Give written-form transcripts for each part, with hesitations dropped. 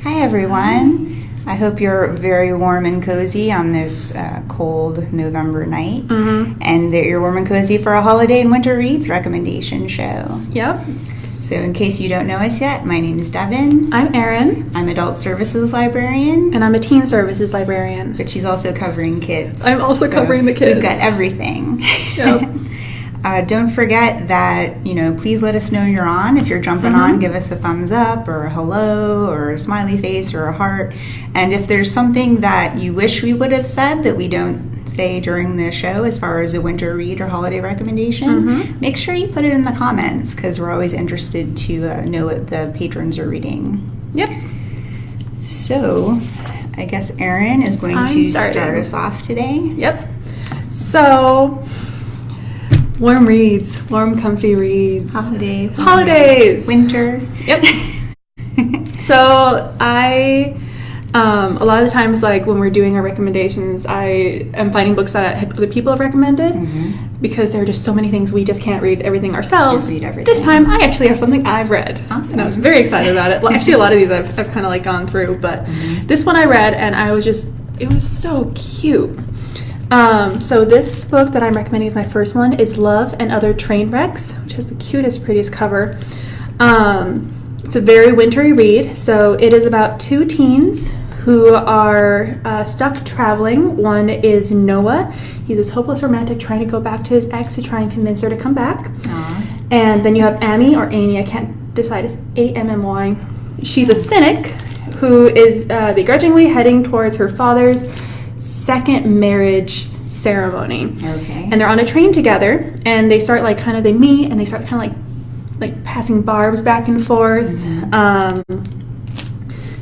Hi everyone. I hope you're very warm and cozy on this cold November night, and that you're warm and cozy for a holiday and winter reads recommendation show. Yep. So in case you don't know us yet, my name is Devin. I'm Erin. I'm adult services librarian. And I'm a teen services librarian. But she's also covering kids. I'm also covering the kids. We've got everything. Yep. Don't forget that, please let us know you're on. If you're jumping on, give us a thumbs up or a hello or a smiley face or a heart. And if there's something that you wish we would have said that we don't say during the show as far as a winter read or holiday recommendation, make sure you put it in the comments because we're always interested to know what the patrons are reading. Yep. So, I guess Erin is going to start us off today. Yep. So, warm reads, warm, comfy reads. Holidays. Winter. Yep. So a lot of the times, like when we're doing our recommendations, I am finding books that other people have recommended because there are just so many things we just can't read everything ourselves. Can't read everything. This time, I actually have something I've read. Awesome. And I was very excited about it. Well, actually, a lot of these I've kind of like gone through, but this one I read and it was so cute. So this book that I'm recommending is my first one, is Love and Other Train Wrecks, which has the cutest, prettiest cover. It's a very wintry read. So it is about two teens who are stuck traveling. One is Noah. He's this hopeless romantic trying to go back to his ex to try and convince her to come back. Aww. And then you have Amy, or Amy, I can't decide, it's A-M-M-Y. She's a cynic who is begrudgingly heading towards her father's second marriage ceremony. Okay. And they're on a train together, and they start they meet, and they start kind of like passing barbs back and forth.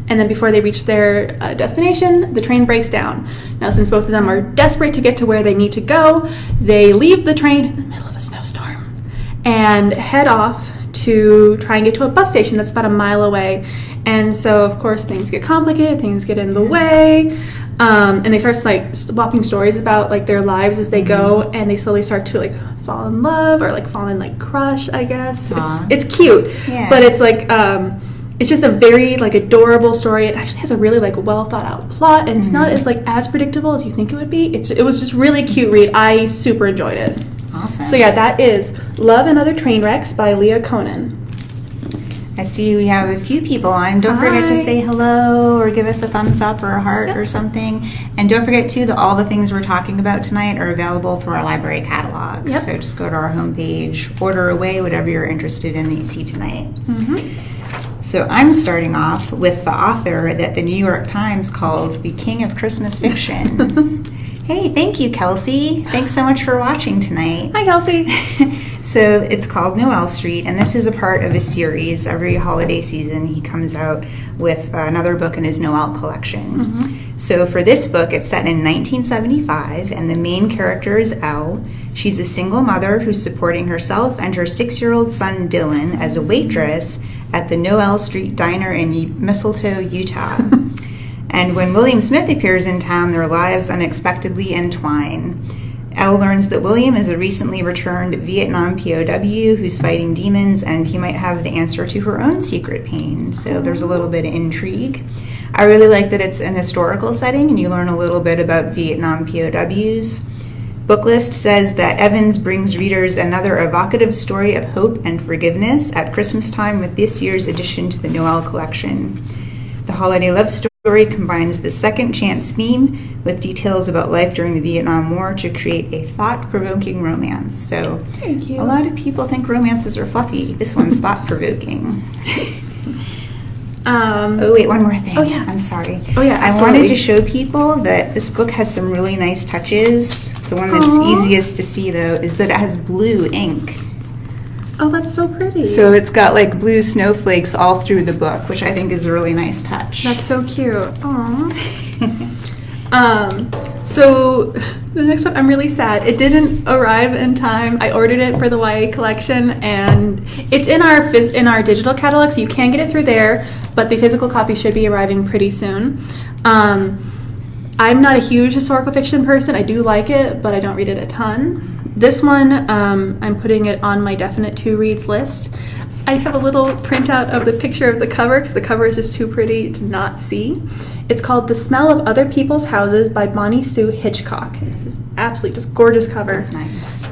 And then before they reach their destination, the train breaks down. Now, since both of them are desperate to get to where they need to go, they leave the train in the middle of a snowstorm and head off to try and get to a bus station that's about a mile away. And so, of course, things get complicated, things get in the way, and they start swapping stories about their lives as they go, and they slowly start to fall in love or fall in crush, I guess. It's cute, but it's it's just a very adorable story. It actually has a really well thought out plot, and it's not as predictable as you think it would be. It was just really cute read. I super enjoyed it. Awesome. So yeah, that is Love and Other Train Wrecks by Leah Conan. I see we have a few people on. Don't forget to say hello or give us a thumbs up or a heart or something. And don't forget, too, that all the things we're talking about tonight are available through our library catalog. Yep. So just go to our homepage, order away whatever you're interested in that you see tonight. So I'm starting off with the author that the New York Times calls the King of Christmas Fiction. Hey, thank you, Kelsey. Thanks so much for watching tonight. Hi, Kelsey. So it's called Noel Street, and this is a part of a series. Every holiday season, he comes out with another book in his Noel collection. So for this book, it's set in 1975, and the main character is Elle. She's a single mother who's supporting herself and her 6-year-old son, Dylan, as a waitress at the Noel Street Diner in Mistletoe, Utah. And when William Smith appears in town, their lives unexpectedly entwine. Elle learns that William is a recently returned Vietnam POW who's fighting demons, and he might have the answer to her own secret pain. So there's a little bit of intrigue. I really like that it's an historical setting, and you learn a little bit about Vietnam POWs. Booklist says that Evans brings readers another evocative story of hope and forgiveness at Christmas time with this year's addition to the Noel collection. The holiday love story combines the second chance theme with details about life during the Vietnam War to create a thought-provoking romance. So Thank you. A lot of people think romances are fluffy. This one's thought-provoking. Oh, wait, one more thing. Oh, yeah. I'm sorry. Oh, yeah, I wanted to show people that this book has some really nice touches. The one that's easiest to see, though, is that it has blue ink. Oh, that's so pretty. So it's got blue snowflakes all through the book, which I think is a really nice touch. That's so cute. Aww. So the next one, I'm really sad. It didn't arrive in time. I ordered it for the YA collection, and it's in our digital catalog, so you can get it through there, but the physical copy should be arriving pretty soon. I'm not a huge historical fiction person. I do like it, but I don't read it a ton. This one, I'm putting it on my definite to reads list. I have a little printout of the picture of the cover because the cover is just too pretty to not see. It's called The Smell of Other People's Houses by Bonnie Sue Hitchcock. This is absolutely just gorgeous cover. That's nice.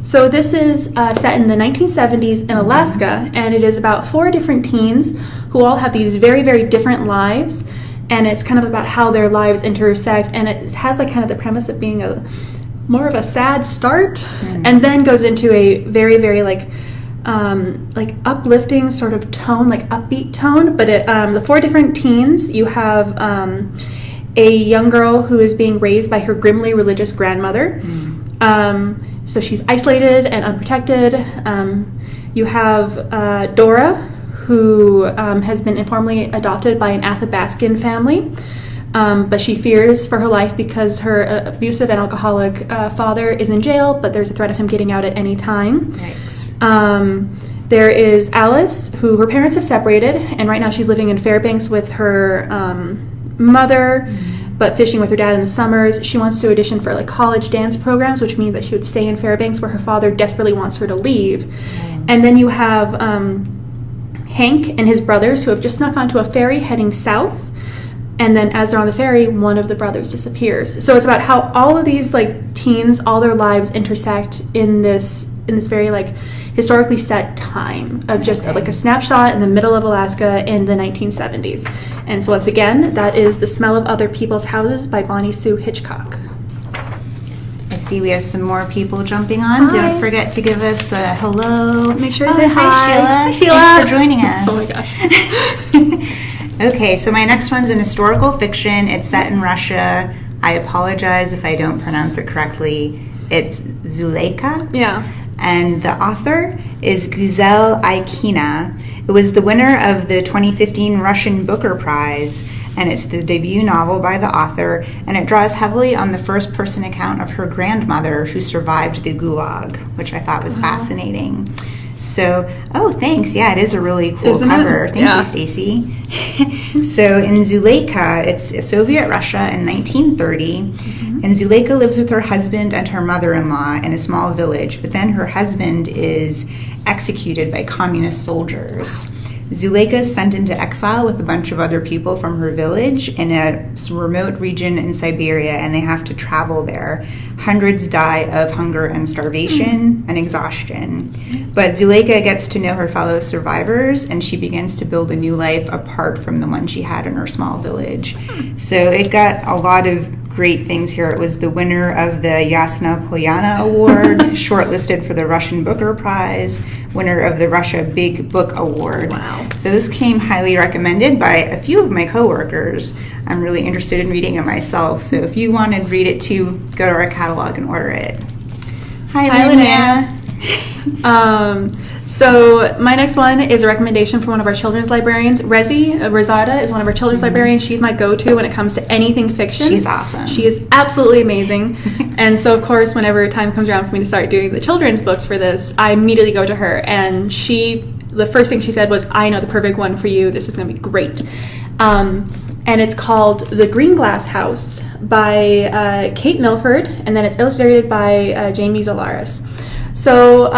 So this is set in the 1970s in Alaska, and it is about 4 different teens who all have these very, very different lives, and it's kind of about how their lives intersect, and it has like kind of the premise of being more of a sad start, and then goes into a very, very like uplifting sort of tone, like upbeat tone. But the 4 different teens, you have a young girl who is being raised by her grimly religious grandmother. So she's isolated and unprotected. You have Dora, who has been informally adopted by an Athabascan family. But she fears for her life because her abusive and alcoholic father is in jail, but there's a threat of him getting out at any time. Yikes. There is Alice, who her parents have separated, and right now she's living in Fairbanks with her mother, but fishing with her dad in the summers. She wants to audition for like college dance programs, which means that she would stay in Fairbanks where her father desperately wants her to leave. And then you have Hank and his brothers, who have just snuck onto a ferry heading south. And then as they're on the ferry, one of the brothers disappears. So it's about how all of these like teens, all their lives intersect in this very like historically set time of just like a snapshot in the middle of Alaska in the 1970s. And so once again, that is The Smell of Other People's Houses by Bonnie Sue Hitchcock. I see we have some more people jumping on. Hi. Don't forget to give us a hello. Make sure to say hi. Hi, Sheila. Hi, Sheila. Thanks for joining us. Oh my gosh. Okay, so my next one's an historical fiction. It's set in Russia. I apologize if I don't pronounce it correctly. It's Zillyka. Yeah. And the author is Guzel Aikina. It was the winner of the 2015 Russian Booker Prize, and it's the debut novel by the author, and it draws heavily on the first-person account of her grandmother who survived the Gulag, which I thought was fascinating. So, thanks. Yeah, it is a really cool Isn't cover. it? Thank you, Stacy. So in Zillyka, it's Soviet Russia in 1930, and Zillyka lives with her husband and her mother-in-law in a small village, but then her husband is executed by communist soldiers. Zillyka is sent into exile with a bunch of other people from her village in a remote region in Siberia, and they have to travel there. Hundreds die of hunger and starvation and exhaustion. But Zillyka gets to know her fellow survivors, and she begins to build a new life apart from the one she had in her small village. So it got a lot of great things here. It was the winner of the Yasna Polyana Award, shortlisted for the Russian Booker Prize, winner of the Russia Big Book Award. Wow. So this came highly recommended by a few of my coworkers. I'm really interested in reading it myself, so if you want to read it too, go to our catalog and order it. Hi, Linnea. So my next one is a recommendation from one of our children's librarians. Rosada is one of our children's librarians. She's my go-to when it comes to anything fiction. She's awesome. She is absolutely amazing. And so, of course, whenever time comes around for me to start doing the children's books for this, I immediately go to her. And the first thing she said was, I know the perfect one for you. This is going to be great. And it's called The Green Glass House by Kate Milford, and then it's illustrated by Jamie Zolaris. So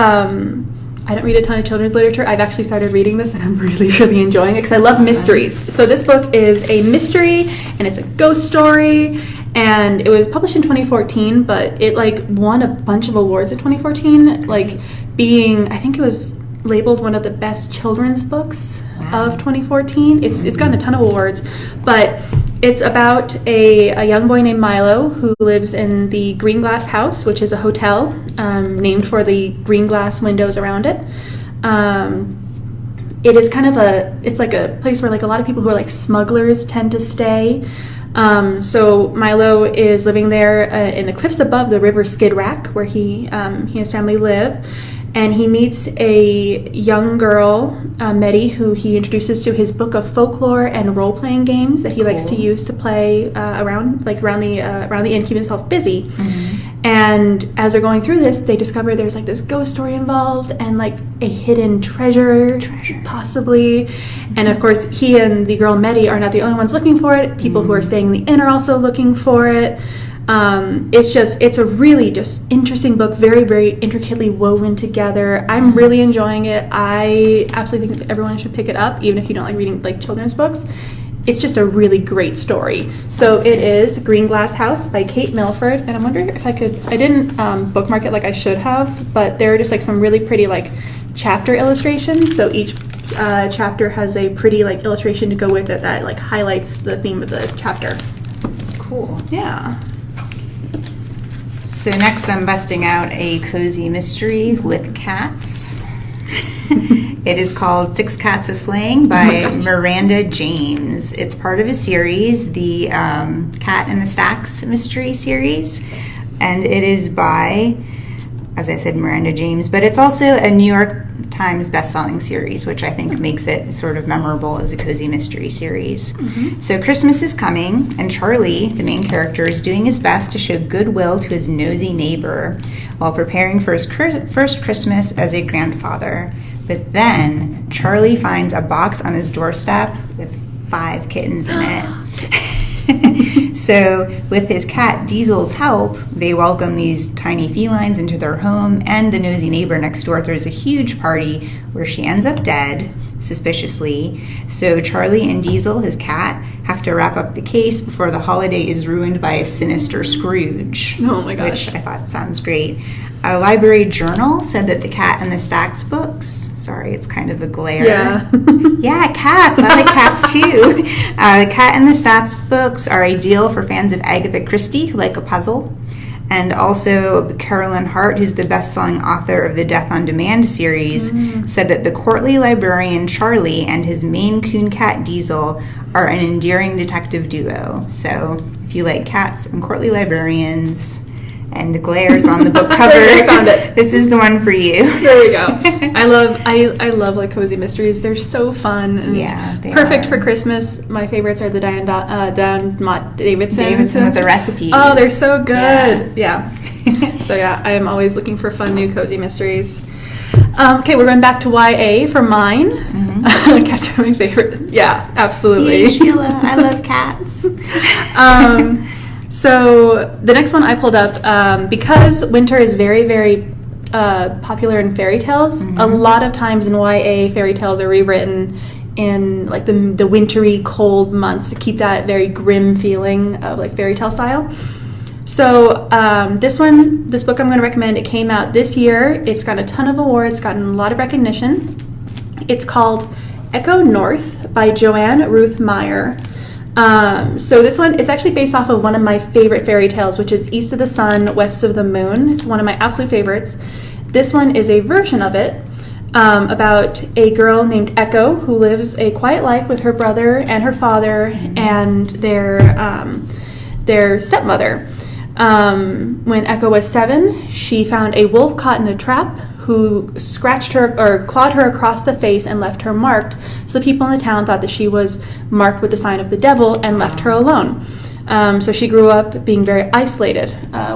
I don't read a ton of children's literature. I've actually started reading this, and I'm really, really enjoying it because I love mysteries. So this book is a mystery, and it's a ghost story, and it was published in 2014, but it won a bunch of awards in 2014, being, I think it was labeled one of the best children's books of 2014. It's gotten a ton of awards, but it's about a young boy named Milo who lives in the Green Glass House, which is a hotel named for the green glass windows around it. It is kind of it's like a place where a lot of people who are smugglers tend to stay. So Milo is living there in the cliffs above the river Skid Rack, where he and his family live. And he meets a young girl, Medi, who he introduces to his book of folklore and role-playing games that he likes to use to play around the inn, keep himself busy. Mm-hmm. And as they're going through this, they discover there's this ghost story involved and a hidden treasure possibly. And of course, he and the girl Medi are not the only ones looking for it. People who are staying in the inn are also looking for it. It's a really just interesting book, very, very intricately woven together. I'm really enjoying it. I absolutely think everyone should pick it up, even if you don't like reading like children's books. It's just a really great story. So it is Green Glass House by Kate Milford, and I'm wondering if I didn't bookmark it like I should have, but there are just like some really pretty like chapter illustrations. So each chapter has a pretty like illustration to go with it that like highlights the theme of the chapter. Cool. Yeah. So next I'm busting out a cozy mystery with cats. It is called Six Cats A-Slaying by Miranda James. It's part of a series, the Cat in the Stacks mystery series, and it is by, as I said, Miranda James, but it's also a New York Times best-selling series, which I think makes it sort of memorable as a cozy mystery series. So Christmas is coming, and Charlie, the main character, is doing his best to show goodwill to his nosy neighbor while preparing for his first Christmas as a grandfather. But then Charlie finds a box on his doorstep with 5 kittens in it. So with his cat Diesel's help, they welcome these tiny felines into their home, and the nosy neighbor next door throws a huge party where she ends up dead, suspiciously. So Charlie and Diesel, his cat, have to wrap up the case before the holiday is ruined by a sinister Scrooge. Oh my gosh. Which I thought sounds great. A library journal said that the Cat in the Stacks books, sorry, it's kind of a glare. Yeah. Yeah, cats. I like cats too. The Cat in the Stacks books are ideal for fans of Agatha Christie who like a puzzle. And also Carolyn Hart, who's the best-selling author of the Death on Demand series, said that the courtly librarian Charlie and his Maine Coon cat Diesel are an endearing detective duo. So if you like cats and courtly librarians and glares on the book cover, I found it. This is the one for you. There we go. I love like cozy mysteries. They're so fun and they perfect are. For Christmas. My favorites are the Diane Mott Davidson with the recipes. Oh, they're so good. Yeah. So yeah, I am always looking for fun new cozy mysteries. Okay, we're going back to YA for mine. Cats are my favorite. Yeah, absolutely. Hey, Sheila, I love cats. So the next one I pulled up, because winter is very, very popular in fairy tales, a lot of times in YA, fairy tales are rewritten in like the wintry, cold months to keep that very grim feeling of like fairy tale style. So this book I'm going to recommend, it came out this year. It's got a ton of awards, gotten a lot of recognition. It's called Echo North by Ann Ruth Mayer. So this one is actually based off of one of my favorite fairy tales, which is East of the Sun, West of the Moon. It's one of my absolute favorites. This one is a version of it about a girl named Echo who lives a quiet life with her brother and her father and their stepmother. When Echo was 7, she found a wolf caught in a trap who scratched her or clawed her across the face and left her marked. So the people in the town thought that she was marked with the sign of the devil and left her alone. So she grew up being very isolated.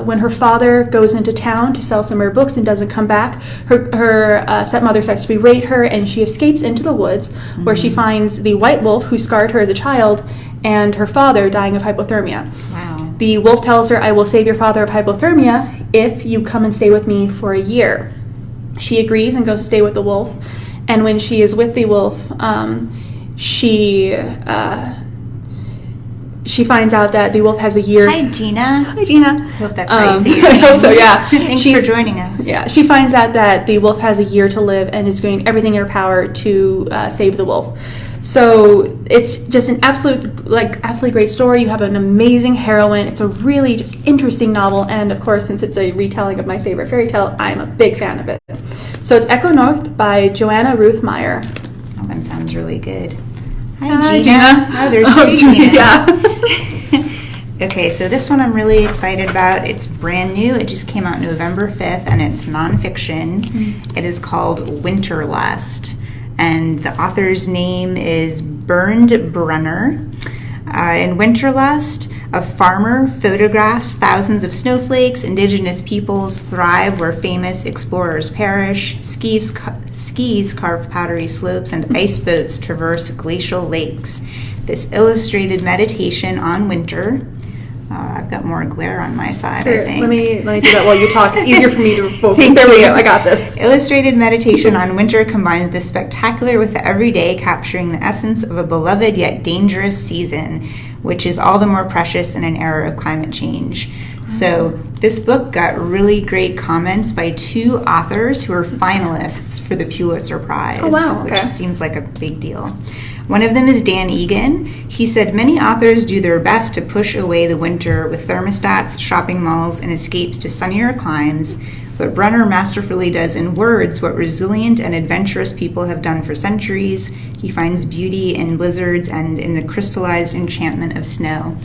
When her father goes into town to sell some of her books and doesn't come back, her stepmother starts to berate her, and she escapes into the woods where she finds the white wolf who scarred her as a child and her father dying of hypothermia. Wow. The wolf tells her, "I will save your father of hypothermia if you come and stay with me for a year." She agrees and goes to stay with the wolf. And when she is with the wolf, she finds out that the wolf has a year. Hi, Gina. Hi, Gina. Hope that's how you say your I name. hope so, yeah. Thanks for joining us. Yeah, she finds out that the wolf has a year to live and is doing everything in her power to save the wolf. So it's just an absolutely great story. You have an amazing heroine. It's a really just interesting novel, and of course, since it's a retelling of my favorite fairy tale, I'm a big fan of it. So it's Echo North by Ann Ruth Mayer. That one sounds really good. Hi, Gina. Oh, there's two Ginas. Yeah. Okay, so this one I'm really excited about. It's brand new. It just came out November 5th, and it's nonfiction. It is called Winterlust, and the author's name is Bernd Brunner. In Winterlust, a farmer photographs thousands of snowflakes. Indigenous peoples thrive where famous explorers perish. Skis carve powdery slopes, and ice boats traverse glacial lakes. This illustrated meditation on winter I've got more glare on my side, Here, I think. let me do that while you talk. It's easier for me to focus. There we go. I got this. Illustrated meditation on winter combines the spectacular with the everyday, capturing the essence of a beloved yet dangerous season, which is all the more precious in an era of climate change. So this book got really great comments by 2 authors who are finalists for the Pulitzer Prize, Oh, wow. Okay. which seems like a big deal. One of them is Dan Egan. He said, many authors do their best to push away the winter with thermostats, shopping malls, and escapes to sunnier climes, but Brunner masterfully does in words what resilient and adventurous people have done for centuries. He finds beauty in blizzards and in the crystallized enchantment of snow.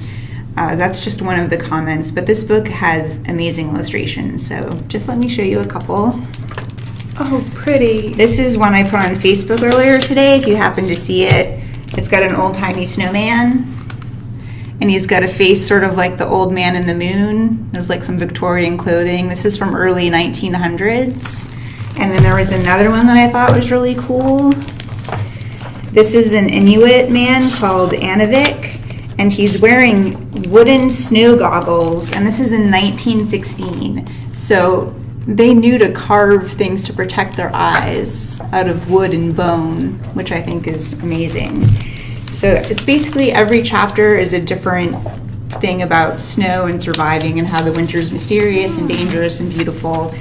That's just one of the comments, but this book has amazing illustrations, so just let me show you a couple. Oh, pretty. This is one I put on Facebook earlier today, if you happen to see it. It's got an old-timey snowman, and he's got a face sort of like the old man in the moon. There's like some Victorian clothing. This is from early 1900s. And then there was another one that I thought was really cool. This is an Inuit man called Anavik, and he's wearing wooden snow goggles, and this is in 1916. So they knew to carve things to protect their eyes out of wood and bone, which I think is amazing. So it's basically every chapter is a different thing about snow and surviving and how the winter's mysterious and dangerous and beautiful.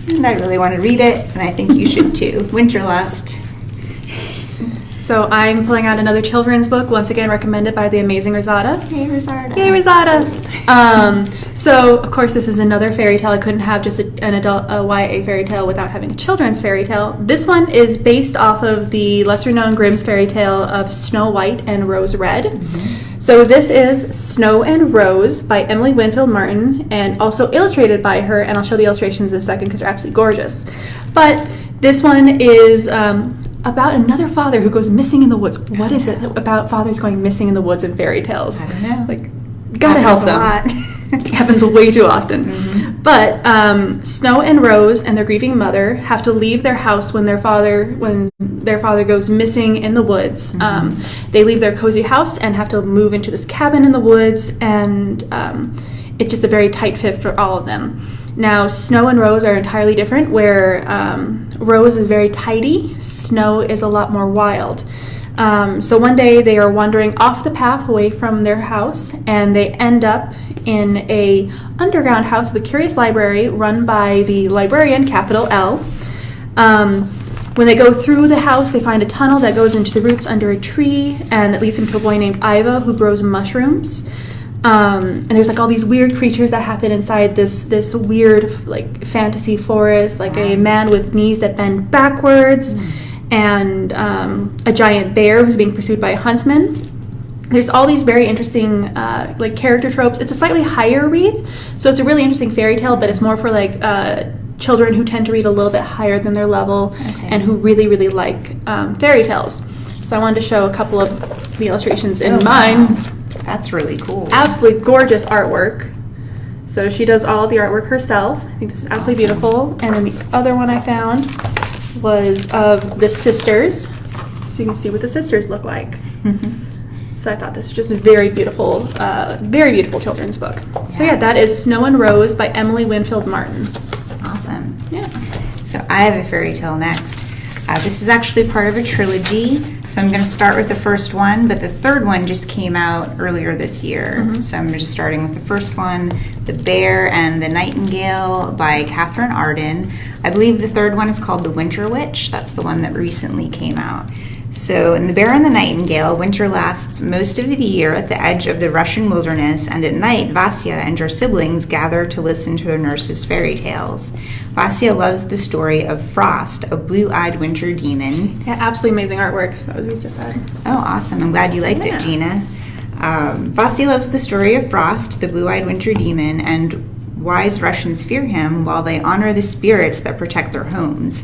And I really want to read it, and I think you should too. Winterlust. So I'm pulling out another children's book, once again recommended by the amazing Rosada. Hey, Rosada. Yay, Rosada! So, of course, this is another fairy tale. I couldn't have just an adult YA fairy tale without having a children's fairy tale. This one is based off of the lesser-known Grimm's fairy tale of Snow White and Rose Red. Mm-hmm. So this is Snow and Rose by Emily Winfield Martin, and also illustrated by her, and I'll show the illustrations in a second because they're absolutely gorgeous. But this one is about another father who goes missing in the woods. What is it about fathers going missing in the woods in fairy tales? I don't know. Like, gotta help them. A lot. It happens way too often. Mm-hmm. But Snow and Rose and their grieving mother have to leave their house when their father goes missing in the woods. Mm-hmm. They leave their cozy house and have to move into this cabin in the woods, and it's just a very tight fit for all of them. Now, Snow and Rose are entirely different, where Rose is very tidy, Snow is a lot more wild. So one day they are wandering off the path away from their house, and they end up in a underground house with a curious library run by the librarian, capital L. When they go through the house, they find a tunnel that goes into the roots under a tree, and that leads them to a boy named Iva who grows mushrooms. And there's like all these weird creatures that happen inside this weird like fantasy forest, like a man with knees that bend backwards, and a giant bear who's being pursued by a huntsman. There's all these very interesting like character tropes. It's a slightly higher read, so it's a really interesting fairy tale, but it's more for like children who tend to read a little bit higher than their level, and who really, really like fairy tales. So I wanted to show a couple of the illustrations in mine. Wow. That's really cool. Absolutely gorgeous artwork. So she does all the artwork herself. I think this is absolutely beautiful. And then the other one I found was of the sisters. So you can see what the sisters look like. So I thought this was just a very beautiful children's book. Yeah. So yeah, that is Snow and Rose by Emily Winfield Martin. Awesome. Yeah. So I have a fairy tale next. This is actually part of a trilogy, so I'm going to start with the first one, but the third one just came out earlier this year. So I'm just starting with the first one, The Bear and the Nightingale by Catherine Arden. I believe the third one is called The Winter Witch. That's the one that recently came out. So in The Bear and the Nightingale, winter lasts most of the year at the edge of the Russian wilderness, and at night, Vasya and her siblings gather to listen to their nurse's fairy tales. Vasya loves the story of Frost, a blue-eyed winter demon. Yeah, absolutely amazing artwork. That was what we just said. Oh, awesome. I'm glad you liked it, Gina. Vasya loves the story of Frost, the blue-eyed winter demon, and wise Russians fear him while they honor the spirits that protect their homes.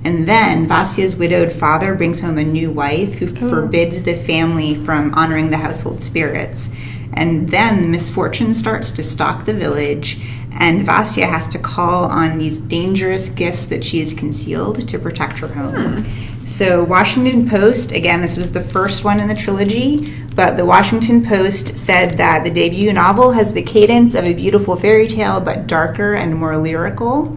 And then Vasya's widowed father brings home a new wife who forbids the family from honoring the household spirits. And then misfortune starts to stalk the village, and Vasya has to call on these dangerous gifts that she has concealed to protect her home. So Washington Post, again, this was the first one in the trilogy, but the Washington Post said that the debut novel has the cadence of a beautiful fairy tale, but darker and more lyrical.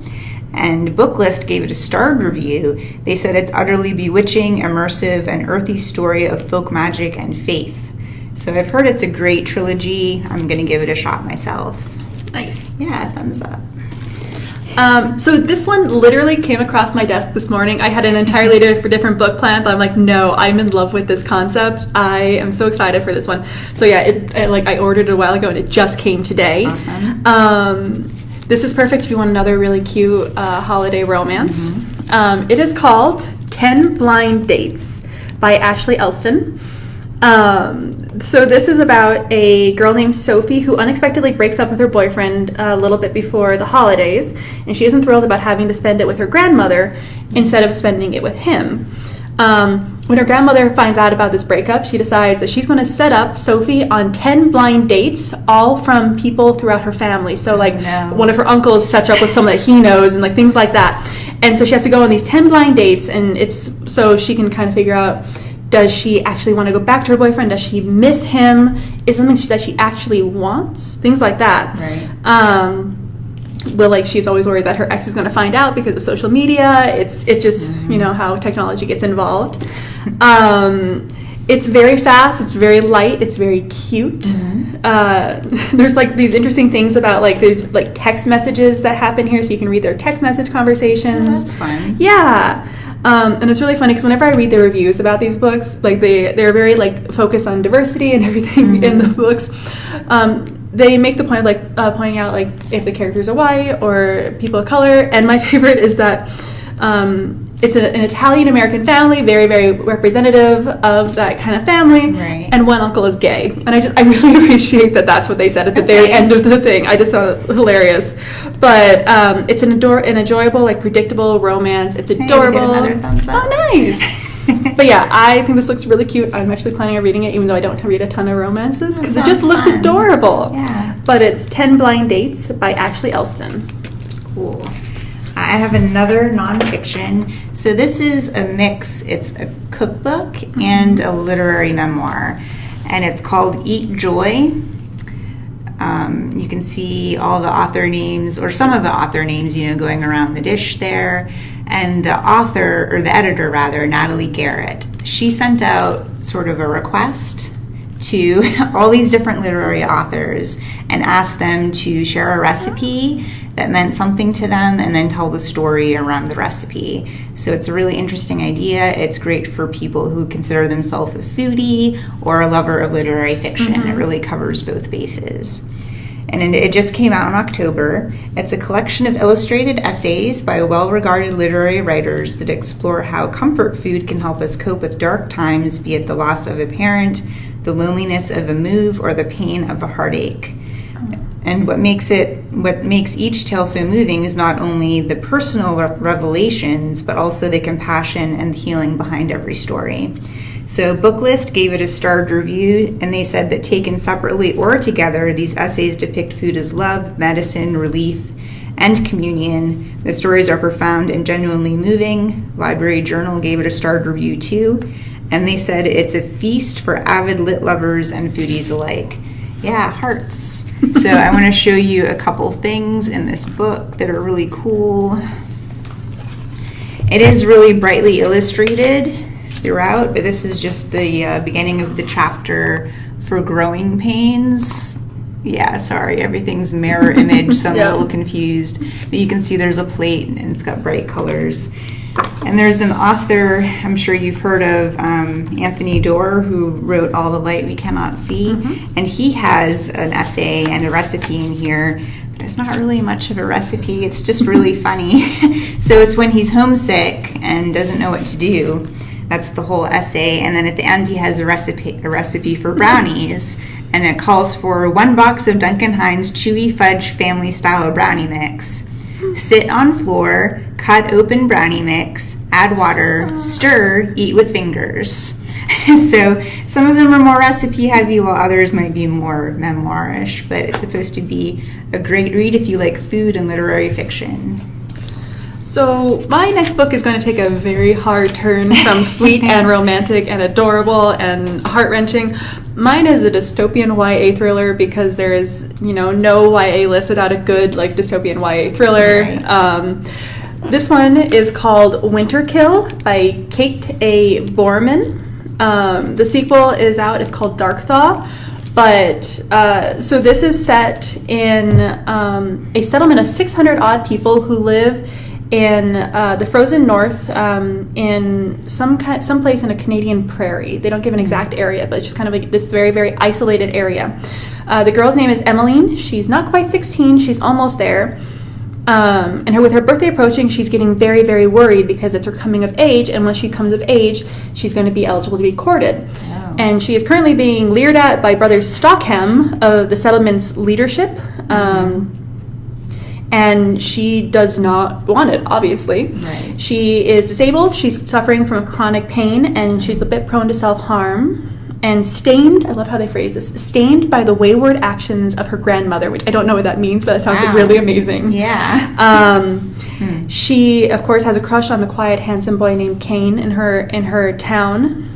And Booklist gave it a starred review. They said it's utterly bewitching, immersive, and earthy story of folk magic and faith. So I've heard it's a great trilogy. I'm going to give it a shot myself. Nice. Yeah, thumbs up. So this one literally came across my desk this morning. I had an entirely different book plan, but I'm like, no, I'm in love with this concept. I am so excited for this one. So yeah, I ordered it a while ago and it just came today. Awesome. This is perfect if you want another really cute holiday romance. Mm-hmm. It is called 10 Blind Dates by Ashley Elston. So this is about a girl named Sophie who unexpectedly breaks up with her boyfriend a little bit before the holidays, and she isn't thrilled about having to spend it with her grandmother instead of spending it with him. When her grandmother finds out about this breakup, she decides that she's going to set up Sophie on 10 blind dates, all from people throughout her family. So one of her uncles sets her up with someone that he knows and things like that. And so she has to go on these 10 blind dates, and it's so she can kind of figure out, does she actually want to go back to her boyfriend? Does she miss him? Is something that she actually wants? Things like that. Right. Well, she's always worried that her ex is going to find out because of social media. It's just, how technology gets involved. It's very fast. It's very light. It's very cute. Mm-hmm. There's these interesting things about there's text messages that happen here, so you can read their text message conversations. Oh, that's fun. Yeah. And it's really funny because whenever I read the reviews about these books, they're very focused on diversity and everything in the books. They make the point of pointing out if the characters are white or people of color. And my favorite is that it's an Italian-American family, very, very representative of that kind of family, right. And one uncle is gay. And I really appreciate that that's what they said at the very end of the thing. I just thought it hilarious. But it's an enjoyable, predictable romance. It's adorable. Get another thumbs up. Oh, nice. But yeah, I think this looks really cute. I'm actually planning on reading it, even though I don't read a ton of romances, because it just looks adorable. Yeah. But it's 10 Blind Dates by Ashley Elston. Cool. I have another nonfiction. So this is a mix. It's a cookbook and a literary memoir. And it's called Eat Joy. You can see all the author names, or some of the author names, going around the dish there. And the author, or the editor rather, Natalie Garrett, she sent out sort of a request to all these different literary authors and asked them to share a recipe that meant something to them and then tell the story around the recipe. So it's a really interesting idea. It's great for people who consider themselves a foodie or a lover of literary fiction. Mm-hmm. It really covers both bases. And it just came out in October. It's a collection of illustrated essays by well-regarded literary writers that explore how comfort food can help us cope with dark times, be it the loss of a parent, the loneliness of a move, or the pain of a heartache. And what makes each tale so moving is not only the personal revelations, but also the compassion and healing behind every story. So Booklist gave it a starred review, and they said that taken separately or together, these essays depict food as love, medicine, relief, and communion. The stories are profound and genuinely moving. Library Journal gave it a starred review too, and they said it's a feast for avid lit lovers and foodies alike. Yeah, hearts. So I want to show you a couple things in this book that are really cool. It is really brightly illustrated throughout, but this is just the beginning of the chapter for growing pains. Yeah, sorry, everything's mirror image, so I'm a little confused. But you can see there's a plate and it's got bright colors. And there's an author, I'm sure you've heard of, Anthony Doerr, who wrote All the Light We Cannot See. Mm-hmm. And he has an essay and a recipe in here, but it's not really much of a recipe. It's just really funny. So it's when he's homesick and doesn't know what to do. That's the whole essay. And then at the end, he has a recipe for brownies. And it calls for 1 box of Duncan Hines Chewy Fudge Family Style Brownie Mix. Sit on floor, cut open brownie mix, add water, stir, eat with fingers. So some of them are more recipe heavy, while others might be more memoirish, but it's supposed to be a great read if you like food and literary fiction. So my next book is going to take a very hard turn from sweet and romantic and adorable and heart-wrenching. Mine is a dystopian YA thriller because there is, no YA list without a good dystopian YA thriller. Right. This one is called Winterkill by Kate A. Borman. The sequel is out. It's called Dark Thaw. But, so this is set in a settlement of 600 odd people who live in the frozen north in some place in a Canadian prairie. They don't give an exact area, but it's just kind of like this very, very isolated area. The girl's name is Emmeline. She's not quite 16. She's almost there. And with her birthday approaching, she's getting very, very worried because it's her coming of age, and once she comes of age, she's going to be eligible to be courted. Oh. And she is currently being leered at by Brothers Stockham of the settlement's leadership, and she does not want it, obviously. Right. She is disabled, she's suffering from a chronic pain, and she's a bit prone to self-harm. And stained, I love how they phrase this, stained by the wayward actions of her grandmother, which I don't know what that means, but it sounds really amazing. Yeah. She, of course, has a crush on the quiet, handsome boy named Kane in her town.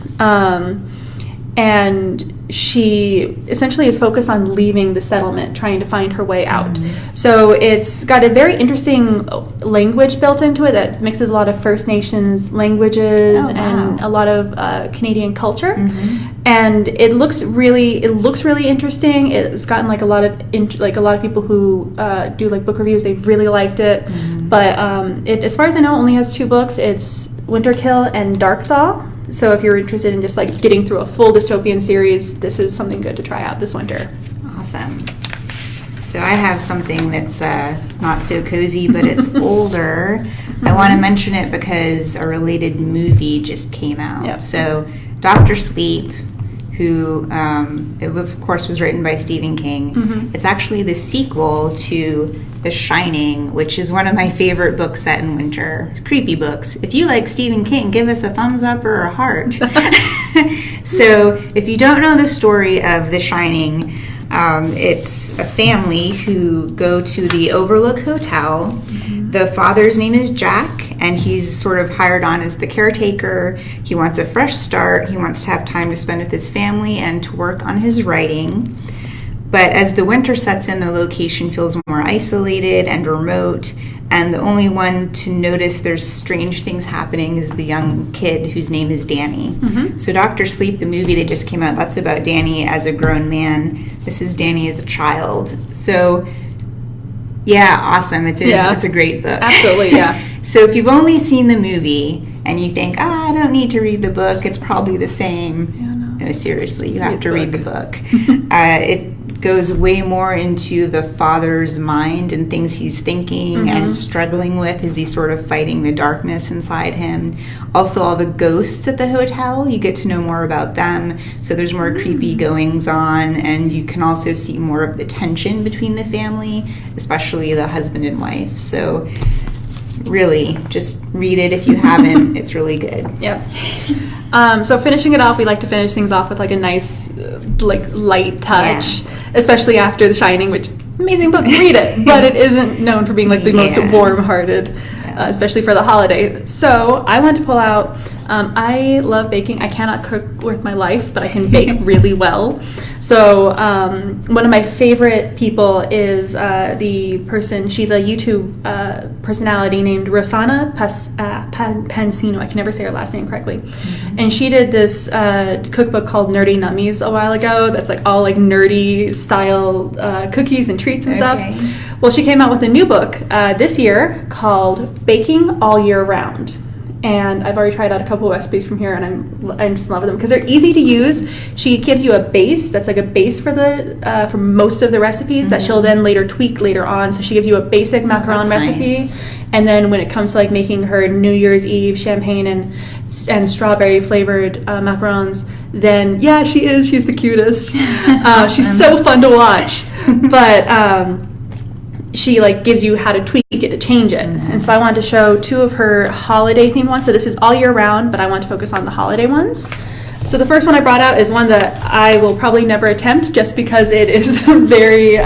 And she essentially is focused on leaving the settlement, trying to find her way out. So it's got a very interesting language built into it that mixes a lot of First Nations languages and a lot of Canadian culture. And it looks really interesting. It's gotten a lot of people who do book reviews. They've really liked it. But it, as far as I know, only has 2 books. It's Winterkill and Dark Thaw. So if you're interested in just getting through a full dystopian series, this is something good to try out this winter. Awesome. So I have something that's not so cozy, but it's older. I want to mention it because a related movie just came out. Yep. So Dr. Sleep, who of course was written by Stephen King. It's actually the sequel to The Shining, which is one of my favorite books set in winter. Creepy books. If you like Stephen King, give us a thumbs up or a heart. So if you don't know the story of The Shining, it's a family who go to the Overlook Hotel. The father's name is Jack, and he's sort of hired on as the caretaker. He wants a fresh start. He wants to have time to spend with his family and to work on his writing. But as the winter sets in, the location feels more isolated and remote, and the only one to notice there's strange things happening is the young kid whose name is Danny. So Dr. Sleep, the movie that just came out, that's about Danny as a grown man. This is Danny as a child. So yeah, awesome. It's a great book. Absolutely, yeah. So if you've only seen the movie and you think, I don't need to read the book, it's probably the same. Yeah, No, seriously, you have to read the book. It goes way more into the father's mind and things he's thinking and struggling with as he's sort of fighting the darkness inside him. Also, all the ghosts at the hotel, you get to know more about them. So there's more creepy goings on, and you can also see more of the tension between the family, especially the husband and wife. So really, just read it if you haven't. It's really good. Yep. So finishing it off, we like to finish things off with a nice, light touch, especially after The Shining, which amazing book, read it, but it isn't known for being the most warm-hearted, especially for the holiday. So I want to pull out. I love baking. I cannot cook worth my life, but I can bake really well. So one of my favorite people is the person, she's a YouTube personality named Rosanna Pansino. I can never say her last name correctly. And she did this cookbook called Nerdy Nummies a while ago that's all nerdy style cookies and treats and stuff. Well, she came out with a new book this year called Baking All Year Round. And I've already tried out a couple of recipes from here, and I'm just in love with them because they're easy to use. She gives you a base that's a base for most of the recipes that she'll then later tweak later on. So she gives you a basic macaron recipe, nice. And then when it comes to making her New Year's Eve champagne and strawberry flavored macarons, then she's the cutest. Awesome. She's so fun to watch, but. She gives you how to tweak it to change it. And so I wanted to show 2 of her holiday themed ones. So this is all year round, but I want to focus on the holiday ones. So the first one I brought out is one that I will probably never attempt just because it is very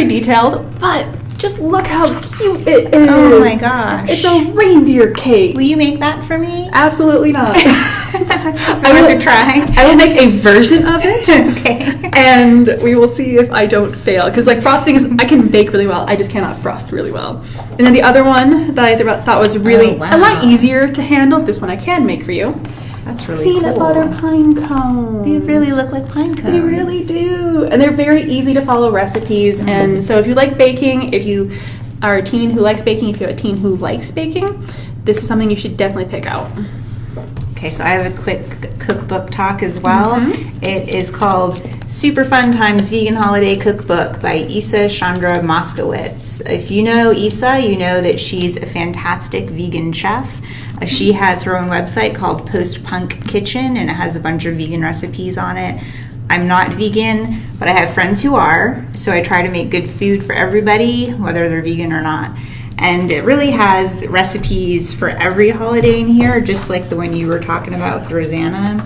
detailed, but Just look how cute it is. Oh my gosh. It's a reindeer cake. Will you make that for me? Absolutely not. It's worth a try. I will make a version of it. Okay. And we will see if I don't fail. Because like frosting is, I can bake really well. I just cannot frost really well. And then the other one that I thought was really a lot easier to handle. This one I can make for you. That's really Peanut butter pine cones. They really look like pine cones. They really do. And they're very easy to follow recipes. And so if you like baking, if you are a teen who likes baking, if you're a teen who likes baking, this is something you should definitely pick out. Okay, so I have a quick cookbook talk as well. Mm-hmm. It is called Super Fun Times Vegan Holiday Cookbook by Isa Chandra Moskowitz. If you know Isa, you know that she's a fantastic vegan chef. She has her own website called Post Punk Kitchen, and it has a bunch of vegan recipes on it. I'm not vegan, but I have friends who are, so I try to make good food for everybody, whether they're vegan or not. And it really has recipes for every holiday in here, just like the one you were talking about with Rosanna.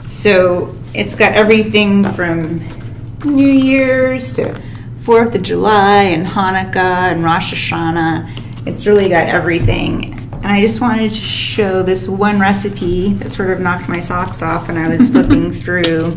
So it's got everything from New Year's to 4th of July and Hanukkah and Rosh Hashanah. It's really got everything. And I just wanted to show this one recipe that sort of knocked my socks off when I was flipping through.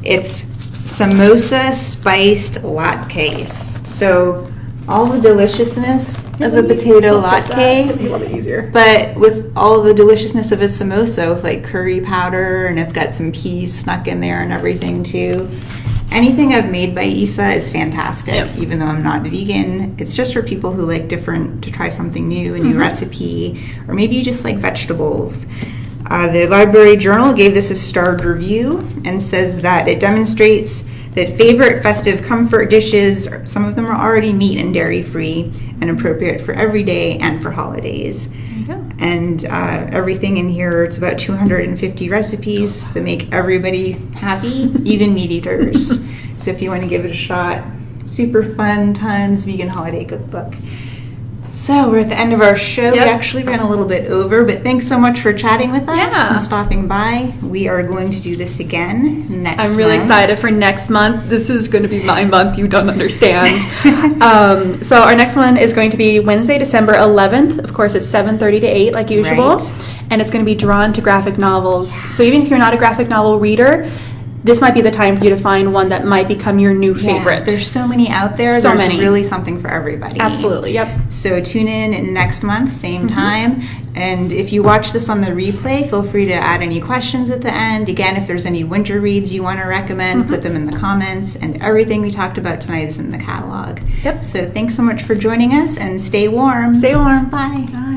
It's samosa spiced latkes. So all the deliciousness of a potato latke, A little bit easier. but with all the deliciousness of a samosa with like curry powder, and it's got some peas snuck in there and everything too. Anything I've made by Isa is fantastic, even though I'm not vegan. It's just for people who like to try something new, a new recipe, or maybe you just like vegetables. The Library Journal gave this a starred review and says that it demonstrates that favorite festive comfort dishes, some of them are already meat and dairy free and appropriate for every day and for holidays. There you go. And everything in here, it's about 250 recipes that make everybody happy, even meat eaters. So if you want to give it a shot, Super Fun Times Vegan Holiday Cookbook. So we're at the end of our show. We actually ran a little bit over, but thanks so much for chatting with us and stopping by. We are going to do this again next month. I'm really excited for next month. This is going to be my month. You don't understand. So our next one is going to be Wednesday, December 11th. Of course, it's 7:30 to 8 like usual. Right. And it's going to be drawn to graphic novels. So even if you're not a graphic novel reader, this might be the time for you to find one that might become your new favorite. There's so many out there. So There's many. really something for everybody. Absolutely, yep. So tune in next month, same time. And if you watch this on the replay, feel free to add any questions at the end. Again, if there's any winter reads you want to recommend, put them in the comments. And everything we talked about tonight is in the catalog. Yep. So thanks so much for joining us, and stay warm. Stay warm. Bye. Bye.